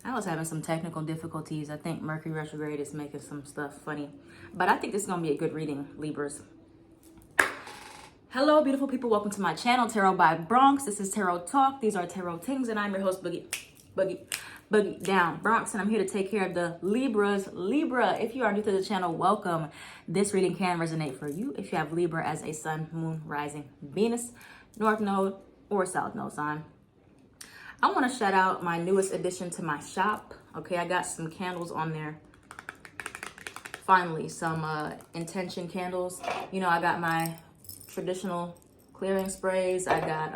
I was having some technical difficulties. I think Mercury retrograde is making some stuff funny. But I think this is going to be a good reading, Libras. Hello, beautiful people. Welcome to my channel, Tarot by Bronx. This is Tarot Talk. These are Tarot Tings, and I'm your host, Boogie Down Bronx, and I'm here to take care of the Libras. Libra, if you are new to the channel, welcome. This reading can resonate for you if you have Libra as a sun, moon, rising, Venus, north node, or south node sign. I want to shout out my newest addition to my shop. Okay, I got some candles on there. Finally, some intention candles. You know, I got my traditional clearing sprays. I got,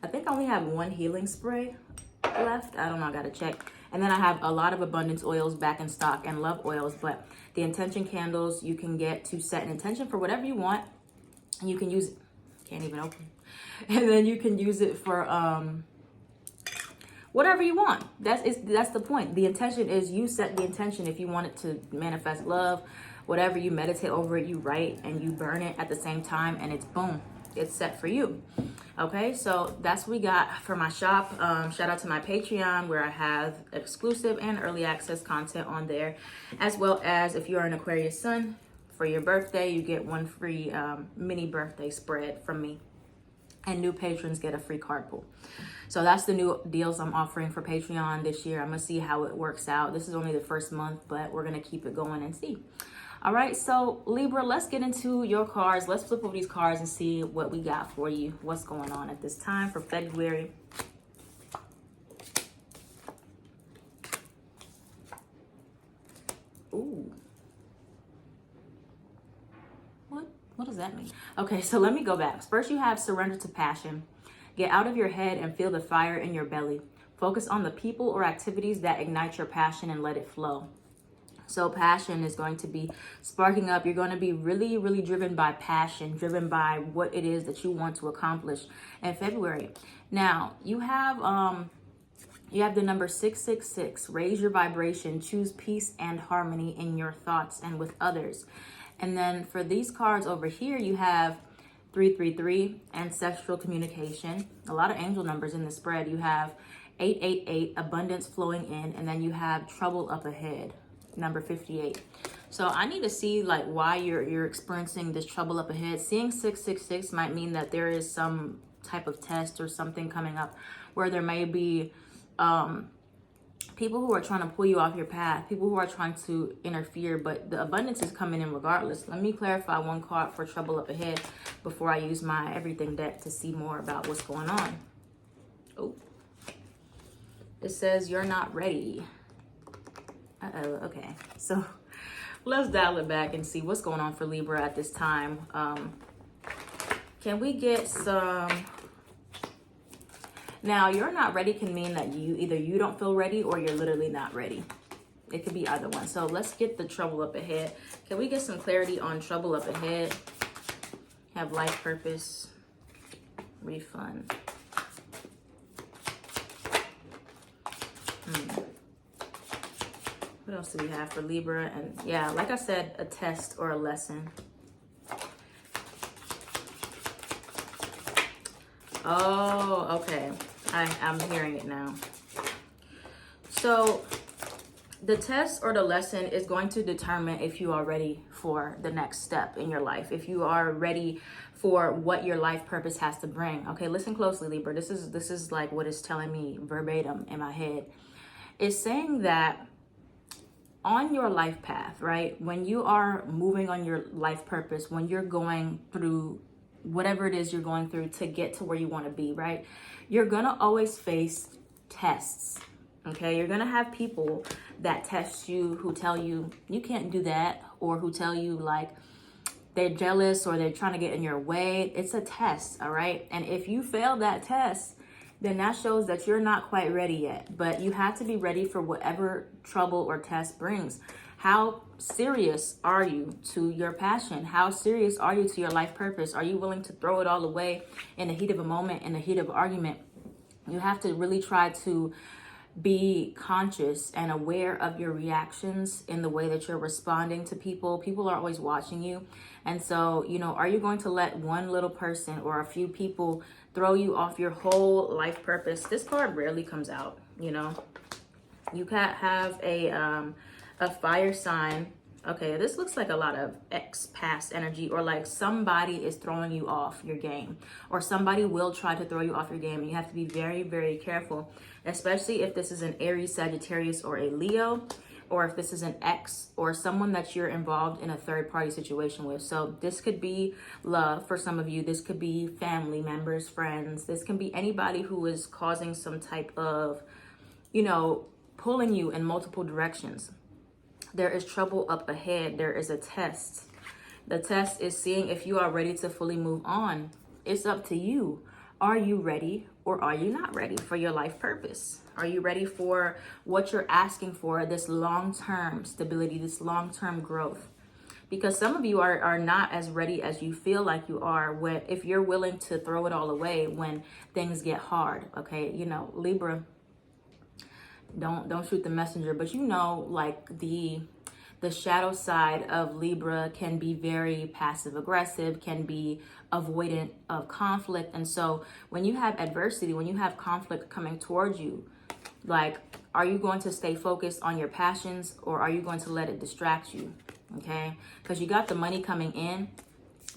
I think I only have one healing spray left. I don't know, I gotta check. And then I have a lot of abundance oils back in stock and love oils, but the intention candles you can get to set an intention for whatever you want. And you can use it, can't even open. And then you can use it for whatever you want. That's the point. The intention is you set the intention. If you want it to manifest love, whatever, you meditate over it, you write and you burn it at the same time, and it's boom, it's set for you. Okay, so that's what we got for my shop. Shout out to my Patreon, where I have exclusive and early access content on there, as well as if you are an Aquarius sun, for your birthday you get one free mini birthday spread from me, and new patrons get a free card pull. So that's the new deals I'm offering for Patreon this year. I'm gonna see how it works out. This is only the first month, but we're gonna keep it going and see. All right, so Libra, let's get into your cards. Let's flip over these cards and see what we got for you. What's going on at this time for February. Ooh. What does that mean? Okay, so let me go back. First, you have surrender to passion. Get out of your head and feel the fire in your belly. Focus on the people or activities that ignite your passion and let it flow. So passion is going to be sparking up. You're going to be really, really driven by passion, driven by what it is that you want to accomplish in February. Now, you have the number 666. Raise your vibration. Choose peace and harmony in your thoughts and with others. And then for these cards over here, you have 333, ancestral communication. A lot of angel numbers in the spread. You have 888, abundance flowing in, and then you have trouble up ahead, number 58. So I need to see like why you're experiencing this trouble up ahead. Seeing 666 might mean that there is some type of test or something coming up where there may be people who are trying to pull you off your path, people who are trying to interfere, but the abundance is coming in regardless. Let me clarify one card for trouble up ahead before I use my everything deck to see more about what's going on. Oh, it says you're not ready. Okay, so let's dial it back and see what's going on for Libra at this time. Can we get some... Now, you're not ready can mean that either you don't feel ready or you're literally not ready. It could be either one. So let's get the trouble up ahead. Can we get some clarity on trouble up ahead? Have life purpose, refund. What else do we have for Libra? And yeah, like I said, a test or a lesson. Oh, okay. I'm hearing it now. So the test or the lesson is going to determine if you are ready for the next step in your life, if you are ready for what your life purpose has to bring. Okay, listen closely, Libra. This is like what it's telling me verbatim in my head. It's saying that on your life path, right, when you are moving on your life purpose, when you're going through whatever it is you're going through to get to where you want to be, right, you're gonna always face tests. Okay, you're gonna have people that test you, who tell you you can't do that, or who tell you like they're jealous or they're trying to get in your way. It's a test, all right? And if you fail that test, then that shows that you're not quite ready yet. But you have to be ready for whatever trouble or test brings. How serious are you to your passion? How serious are you to your life purpose? Are you willing to throw it all away in the heat of a moment, in the heat of argument? You have to really try to be conscious and aware of your reactions in the way that you're responding to people. People are always watching you. And so, you know, are you going to let one little person or a few people throw you off your whole life purpose? This card rarely comes out, you know. You can have a fire sign. Okay, this looks like a lot of past energy, or like somebody is throwing you off your game, or somebody will try to throw you off your game. And you have to be very, very careful, especially if this is an Aries, Sagittarius, or a Leo, or if this is an ex or someone that you're involved in a third party situation with. So this could be love for some of you. This could be family members, friends. This can be anybody who is causing some type of, pulling you in multiple directions. There is trouble up ahead. There is a test. The test is seeing if you are ready to fully move on. It's up to you. Are you ready, or are you not ready for your life purpose? Are you ready for what you're asking for, this long-term stability, this long-term growth? Because some of you are not as ready as you feel like you are if you're willing to throw it all away when things get hard. Okay, Libra, don't shoot the messenger, but like the shadow side of Libra can be very passive aggressive, can be avoidant of conflict. And so when you have adversity, when you have conflict coming towards you, like, are you going to stay focused on your passions, or are you going to let it distract you? Okay, because you got the money coming in,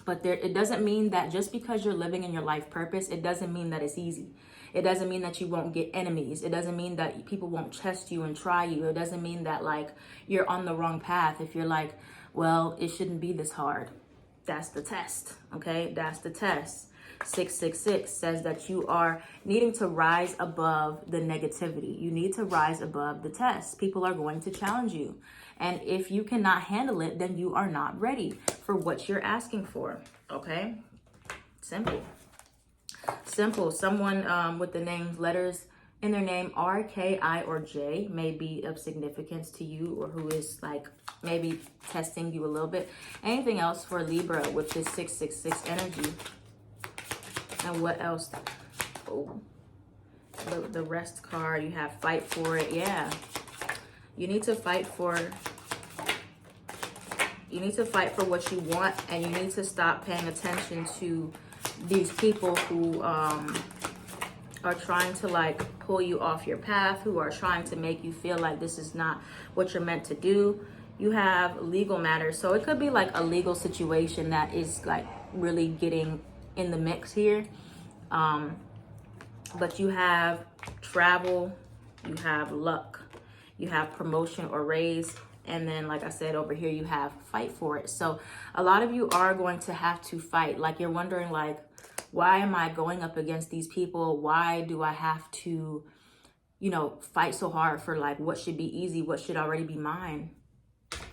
but it doesn't mean that just because you're living in your life purpose, it doesn't mean that it's easy. It doesn't mean that you won't get enemies. It doesn't mean that people won't test you and try you. It doesn't mean that like you're on the wrong path. If you're like, well, it shouldn't be this hard. That's the test. Okay, that's the test. 666 says that you are needing to rise above the negativity. You need to rise above the test. People are going to challenge you. And if you cannot handle it, then you are not ready for what you're asking for. Okay? Simple. Simple. Someone with the names, letters in their name, R, K, I, or J may be of significance to you, or who is like maybe testing you a little bit. Anything else for Libra with this 666 energy? And what else? Oh, the rest card, you have fight for it. Yeah. You need to fight for what you want, and you need to stop paying attention to these people who are trying to like pull you off your path, who are trying to make you feel like this is not what you're meant to do. You have legal matters. So it could be like a legal situation that is like really getting in the mix here. But you have travel, you have luck, you have promotion or raise, and then like I said over here, you have fight for it. So a lot of you are going to have to fight. Like you're wondering like, why am I going up against these people? Why do I have to, fight so hard for like what should be easy, what should already be mine?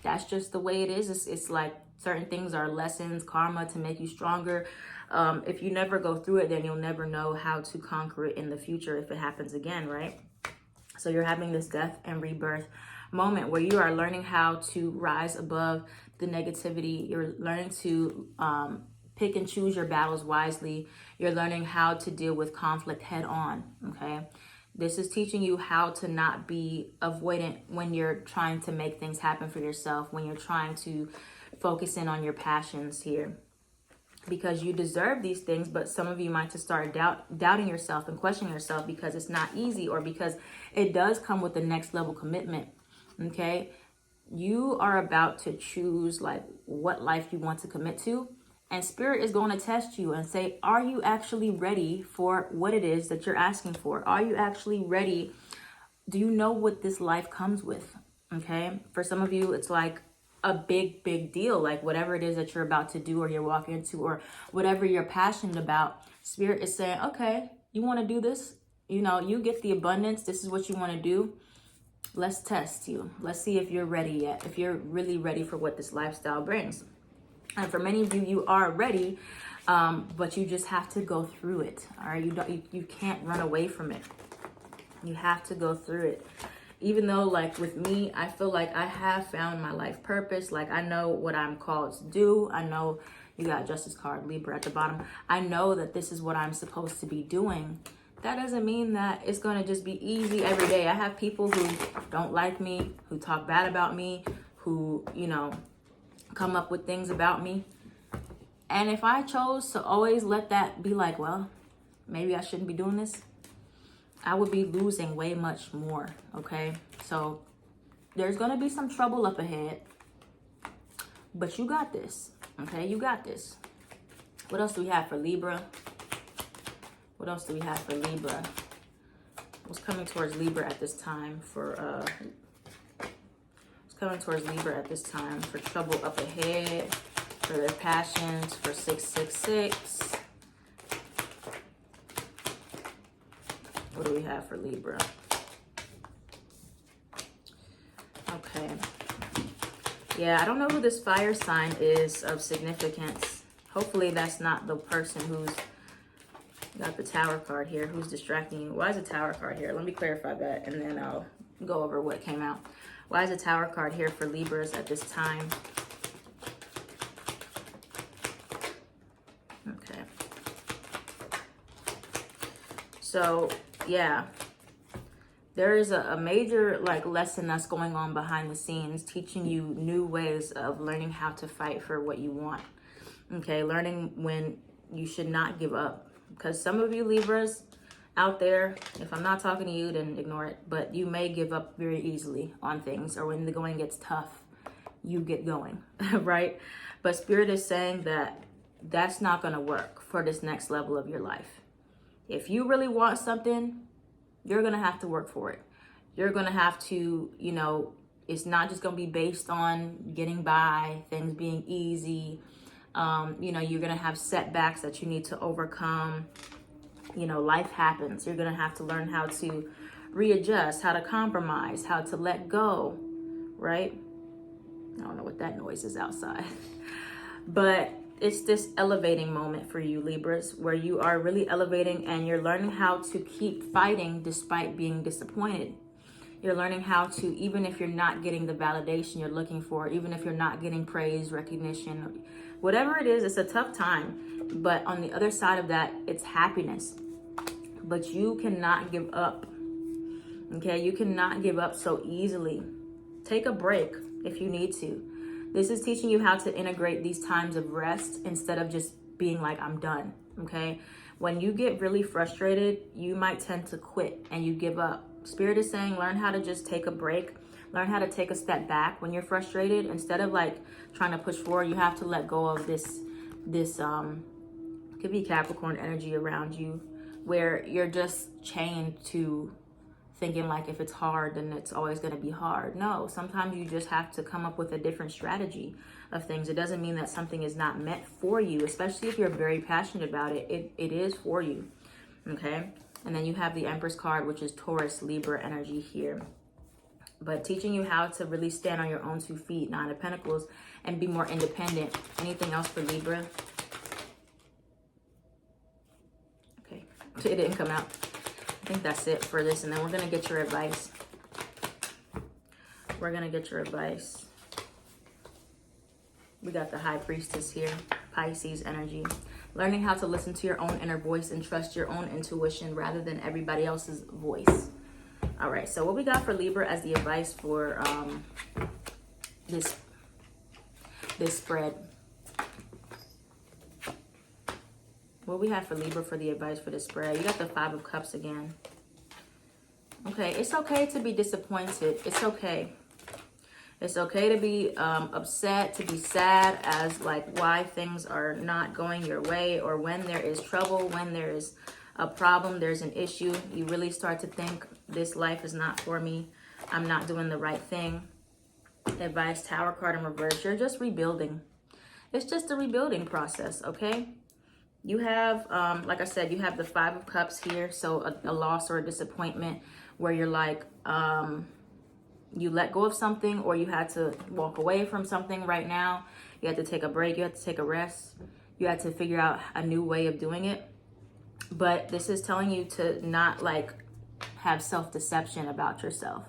That's just the way it is. It's like certain things are lessons, karma to make you stronger. If you never go through it, then you'll never know how to conquer it in the future if it happens again, right? So you're having this death and rebirth moment where you are learning how to rise above the negativity. You're learning to pick and choose your battles wisely. You're learning how to deal with conflict head on, okay? This is teaching you how to not be avoidant when you're trying to make things happen for yourself, when you're trying to focus in on your passions here. Because you deserve these things, but some of you might just start doubting yourself and questioning yourself because it's not easy, or because it does come with the next level commitment, okay? You are about to choose like what life you want to commit to, and Spirit is going to test you and say, are you actually ready for what it is that you're asking for? Are you actually ready? Do you know what this life comes with? Okay, for some of you, it's like a big deal, like whatever it is that you're about to do or you're walking into, or whatever you're passionate about. Spirit is saying, okay, you want to do this? You get the abundance. This is what you want to do. Let's test you. Let's see if you're ready yet, if you're really ready for what this lifestyle brings. And for many of you, you are ready, but you just have to go through it. All right, you can't run away from it. You have to go through it. Even though, like with me, I feel like I have found my life purpose. Like I know what I'm called to do. I know, you got Justice card, Libra at the bottom. I know that this is what I'm supposed to be doing. That doesn't mean that it's going to just be easy every day. I have people who don't like me, who talk bad about me, who, come up with things about me. And if I chose to always let that be like, well, maybe I shouldn't be doing this, I would be losing way much more, okay? So there's going to be some trouble up ahead, but you got this, okay? You got this. What else do we have for Libra? What else do we have for Libra? What's coming towards Libra at this time for, coming towards Libra at this time for trouble up ahead, for their passions, for 666. What do we have for Libra? Okay. Yeah, I don't know who this fire sign is of significance. Hopefully that's not the person who's got the Tower card here, who's distracting you. Why is the Tower card here? Let me clarify that, and then I'll go over what came out. Why is the Tower card here for Libras at this time? Okay. So, yeah. There is a major lesson that's going on behind the scenes, teaching you new ways of learning how to fight for what you want. Okay, learning when you should not give up. Because some of you Libras out there, if I'm not talking to you, then ignore it. But you may give up very easily on things, or when the going gets tough, you get going, right? But Spirit is saying that that's not going to work for this next level of your life. If you really want something, you're going to have to work for it. You're going to have to, it's not just going to be based on getting by, things being easy. You're going to have setbacks that you need to overcome. Life happens. You're going to have to learn how to readjust, how to compromise, how to let go, right? I don't know what that noise is outside. But it's this elevating moment for you, Libras, where you are really elevating and you're learning how to keep fighting despite being disappointed. You're learning how to, even if you're not getting the validation you're looking for, even if you're not getting praise, recognition, whatever it is, it's a tough time. But on the other side of that, it's happiness. But you cannot give up. Okay, you cannot give up so easily. Take a break if you need to. This is teaching you how to integrate these times of rest instead of just being like, I'm done. Okay, when you get really frustrated, you might tend to quit and you give up. Spirit is saying, learn how to just take a break. Learn how to take a step back when you're frustrated. Instead of trying to push forward, you have to let go of this could be Capricorn energy around you, where you're just chained to thinking if it's hard, then it's always going to be hard. No, sometimes you just have to come up with a different strategy of things. It doesn't mean that something is not meant for you, especially if you're very passionate about it. It is for you. Okay. And then you have the Empress card, which is Taurus, Libra energy here. But teaching you how to really stand on your own 2 feet, Nine of Pentacles, and be more independent. Anything else for Libra? Okay, it didn't come out. I think that's it for this. And then we're going to get your advice. We're going to get your advice. We got the High Priestess here, Pisces energy. Learning how to listen to your own inner voice and trust your own intuition rather than everybody else's voice. All right, so what we got for Libra as the advice for this spread? What we have for Libra for the advice for this spread? You got the Five of Cups again. Okay, it's okay to be disappointed. It's okay. It's okay to be upset, to be sad as why things are not going your way, or when there is trouble, when there is a problem, there's an issue. You really start to think, this life is not for me. I'm not doing the right thing. Advice, Tower card in reverse. You're just rebuilding. It's just a rebuilding process, okay? You have, like I said, you have the Five of Cups here. So a loss or a disappointment where you're you let go of something, or you had to walk away from something right now. You had to take a break. You had to take a rest. You had to figure out a new way of doing it. But this is telling you to not have self-deception about yourself,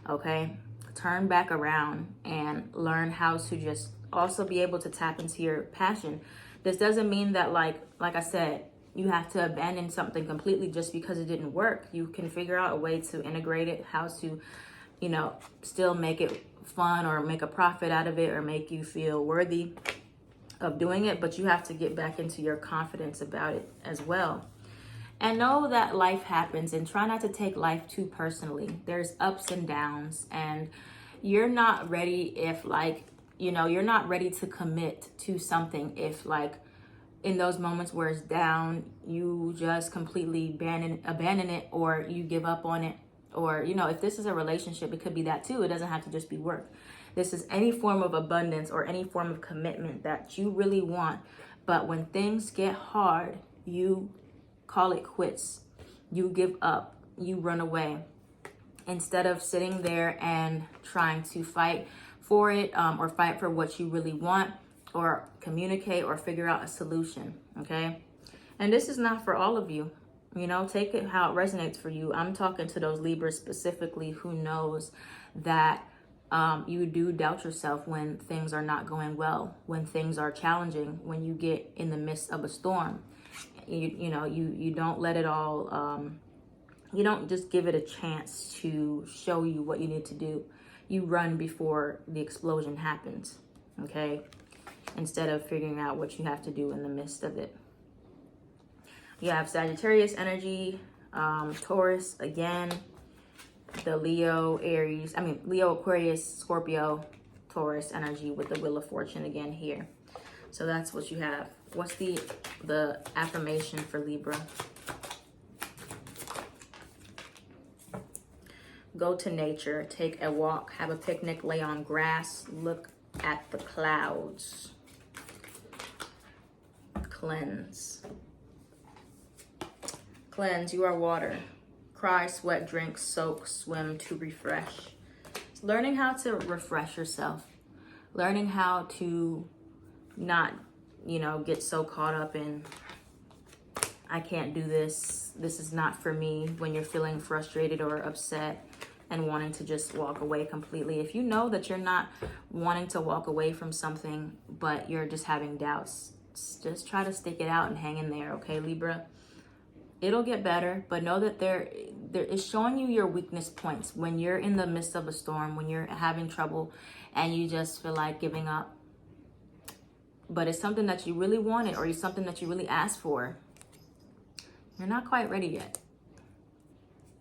okay? Turn back around and learn how to just also be able to tap into your passion. This doesn't mean that like I said, you have to abandon something completely just because it didn't work. You can figure out a way to integrate it, how to, still make it fun or make a profit out of it or make you feel worthy of doing it. But you have to get back into your confidence about it as well. And know that life happens, and try not to take life too personally. There's ups and downs, and you're not ready if like, you're not ready to commit to something if like in those moments where it's down, you just completely abandon it, or you give up on it. Or, if this is a relationship, it could be that too. It doesn't have to just be work. This is any form of abundance or any form of commitment that you really want. But when things get hard, you call it quits. You give up. You run away. Instead of sitting there and trying to fight for it, or fight for what you really want, or communicate or figure out a solution, okay? And this is not for all of you. Take it how it resonates for you. I'm talking to those Libras specifically who knows that you do doubt yourself when things are not going well, when things are challenging, when you get in the midst of a storm. You don't let it all, you don't just give it a chance to show you what you need to do. You run before the explosion happens, okay? Instead of figuring out what you have to do in the midst of it. You have Sagittarius energy, Taurus again, the Leo, Aquarius, Scorpio, Taurus energy with the Wheel of Fortune again here. So that's what you have. What's the affirmation for Libra? Go to nature, take a walk, have a picnic, lay on grass, look at the clouds. Cleanse. Cleanse, you are water. Cry, sweat, drink, soak, swim to refresh. It's learning how to refresh yourself. Learning how to not, get so caught up in, I can't do this. This is not for me, when you're feeling frustrated or upset and wanting to just walk away completely. If you know that you're not wanting to walk away from something, but you're just having doubts, just try to stick it out and hang in there, okay, Libra? It'll get better, but know that there is showing you your weakness points when you're in the midst of a storm, when you're having trouble and you just feel like giving up. But it's something that you really wanted, or it's something that you really asked for. You're not quite ready yet,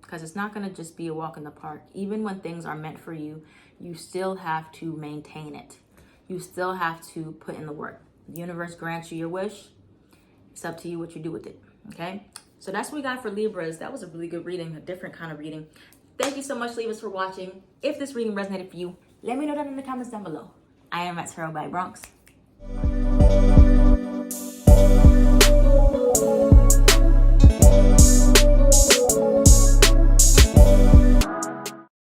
because it's not going to just be a walk in the park. Even when things are meant for you, you still have to maintain it. You still have to put in the work. The universe grants you your wish. It's up to you what you do with it, okay? So that's what we got for Libras. That was a really good reading, a different kind of reading. Thank you so much, Libras, for watching. If this reading resonated for you, let me know down in the comments down below. I am at Tarot by Bronx.